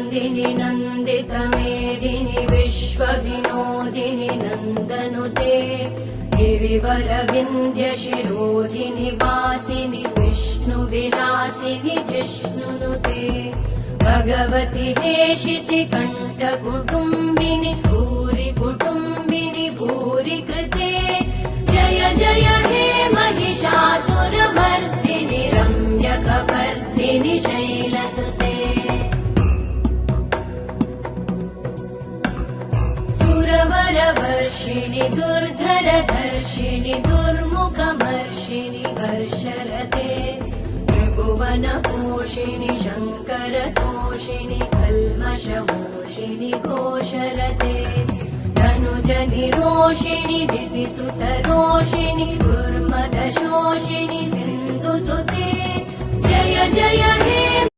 नन्दिनि नन्दितमेदिनि विश्वविनोदिनि नन्दनुते गिरिवरविन्ध्यशिरोधिनि वासिनि विष्णुविलासिनि जिष्णुनुते भगवति हेशिति कण्ठकुटुम्बिनि भूरि कुटुम्बिनि भूरि कृते जय जय हे महिषासुरमर्दिनि रम्यकपर्दिनि शैलसुते सुरवरवर्षिणि दुर्धरधर्षिणि दुर्मुखमर्षिणि वर्षरते त्रिभुवनपोषिणि शङ्करतोषिणि कल्मषमोषिणि घोषरते धनुजनिरोषिणि दितिसुतरोषिणि दुर्मदशोषिणि सिन्धुसुते जय जय हे